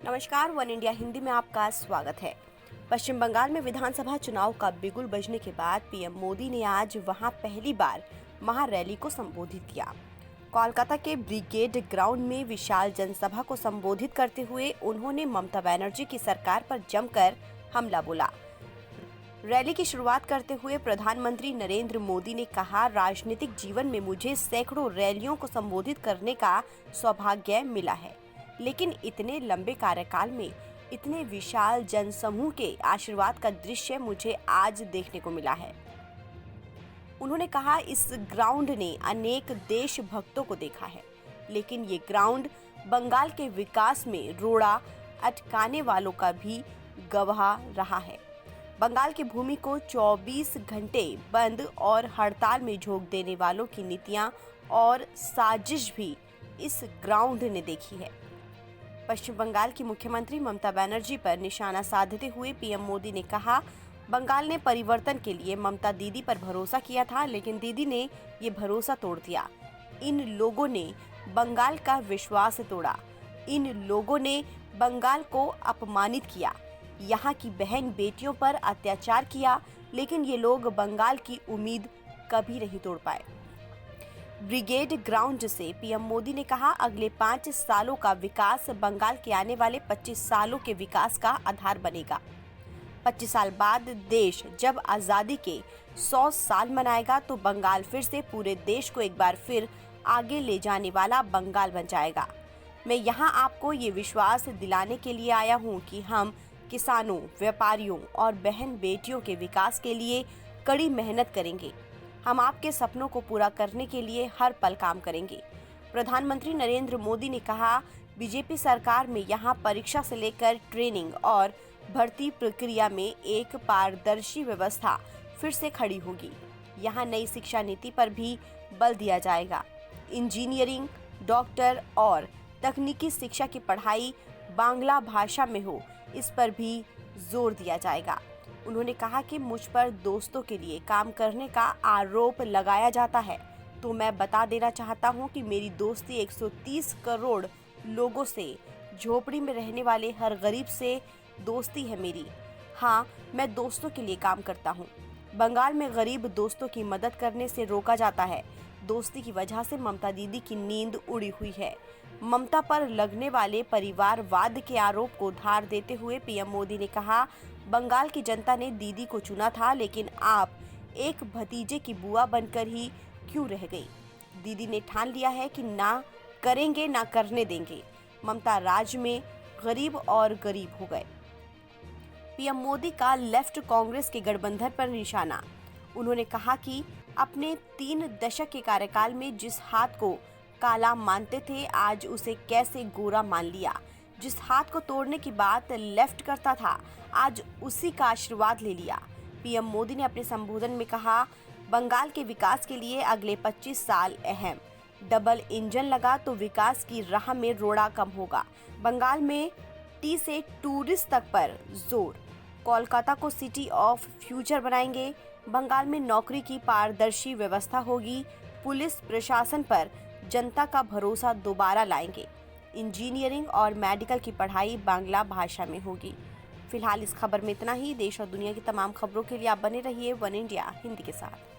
नमस्कार, one India Hindi में आपका स्वागत है। पश्चिम बंगाल में विधानसभा चुनाव का बिगुल बजने के बाद पीएम मोदी ने आज वहां पहली बार महारैली को संबोधित किया। कोलकाता के ब्रिगेड ग्राउंड में विशाल जनसभा को संबोधित करते हुए उन्होंने ममता बनर्जी की सरकार पर जमकर हमला बोला। रैली की शुरुआत करते हुए प्रधानमंत्री नरेंद्र मोदी ने कहा, राजनीतिक जीवन में मुझे सैकड़ों रैलियों को संबोधित करने का सौभाग्य मिला है, लेकिन इतने लंबे कार्यकाल में इतने विशाल जनसमूह के आशीर्वाद का दृश्य मुझे आज देखने को मिला है। उन्होंने कहा, इस ग्राउंड ने अनेक देशभक्तों को देखा है, लेकिन ये ग्राउंड बंगाल के विकास में रोड़ा अटकाने वालों का भी गवाह रहा है। बंगाल की भूमि को 24 घंटे बंद और हड़ताल में झोंक देने वालों की नीतियां और साजिश भी इस ग्राउंड ने देखी है। पश्चिम बंगाल की मुख्यमंत्री ममता बनर्जी पर निशाना साधते हुए पीएम मोदी ने कहा, बंगाल ने परिवर्तन के लिए ममता दीदी पर भरोसा किया था, लेकिन दीदी ने ये भरोसा तोड़ दिया। इन लोगों ने बंगाल का विश्वास तोड़ा। इन लोगों ने बंगाल को अपमानित किया, यहाँ की बहन बेटियों पर अत्याचार किया, लेकिन ये लोग बंगाल की उम्मीद कभी नहीं तोड़ पाए। ब्रिगेड ग्राउंड से पीएम मोदी ने कहा, अगले 5 सालों का विकास बंगाल के आने वाले 25 सालों के विकास का आधार बनेगा। 25 साल बाद देश जब आजादी के 100 साल मनाएगा तो बंगाल फिर से पूरे देश को एक बार फिर आगे ले जाने वाला बंगाल बन जाएगा। मैं यहाँ आपको ये विश्वास दिलाने के लिए आया हूँ कि हम किसानों, व्यापारियों और बहन बेटियों के विकास के लिए कड़ी मेहनत करेंगे। हम आपके सपनों को पूरा करने के लिए हर पल काम करेंगे। प्रधानमंत्री नरेंद्र मोदी ने कहा, बीजेपी सरकार में यहाँ परीक्षा से लेकर ट्रेनिंग और भर्ती प्रक्रिया में एक पारदर्शी व्यवस्था फिर से खड़ी होगी। यहाँ नई शिक्षा नीति पर भी बल दिया जाएगा। इंजीनियरिंग, डॉक्टर और तकनीकी शिक्षा की पढ़ाई बांग्ला भाषा में हो, इस पर भी जोर दिया जाएगा। उन्होंने कहा कि मुझ पर दोस्तों के लिए काम करने का आरोप लगाया जाता है, तो मैं बता देना चाहता हूं कि मेरी दोस्ती 130 करोड़ लोगों से, झोपड़ी में रहने वाले हर गरीब से दोस्ती है मेरी। हाँ, मैं दोस्तों के लिए काम करता हूं। बंगाल में गरीब दोस्तों की मदद करने से रोका जाता है। दोस्ती की वजह से ममता दीदी की नींद उड़ी हुई है। ममता पर लगने वाले परिवारवाद के आरोप को धार देते हुए पीएम मोदी ने कहा, बंगाल की जनता ने दीदी को चुना था, लेकिन आप एक भतीजे की बुआ बनकर ही क्यों रह गई? दीदी ने ठान लिया है कि ना करेंगे ना करने देंगे। ममता राज में गरीब और गरीब हो गए। पीएम मोदी का लेफ्ट कांग्रेस के गठबंधन पर निशाना। उन्होंने कहा कि अपने 3 दशक के कार्यकाल में जिस हाथ को काला मानते थे, आज उसे कैसे गोरा मान लिया। जिस हाथ को तोड़ने की बात लेफ्ट करता था, आज उसी का आशीर्वाद ले लिया। पीएम मोदी ने अपने संबोधन में कहा, बंगाल के विकास के लिए अगले 25 साल अहम। डबल इंजन लगा तो विकास की राह में रोड़ा कम होगा। बंगाल में टी से टूरिस्ट तक पर जोर। कोलकाता को सिटी ऑफ फ्यूचर बनाएंगे। बंगाल में नौकरी की पारदर्शी व्यवस्था होगी। पुलिस प्रशासन पर जनता का भरोसा दोबारा लाएंगे। इंजीनियरिंग और मेडिकल की पढ़ाई बांग्ला भाषा में होगी। फिलहाल इस खबर में इतना ही। देश और दुनिया की तमाम खबरों के लिए आप बने रहिए वन इंडिया हिंदी के साथ।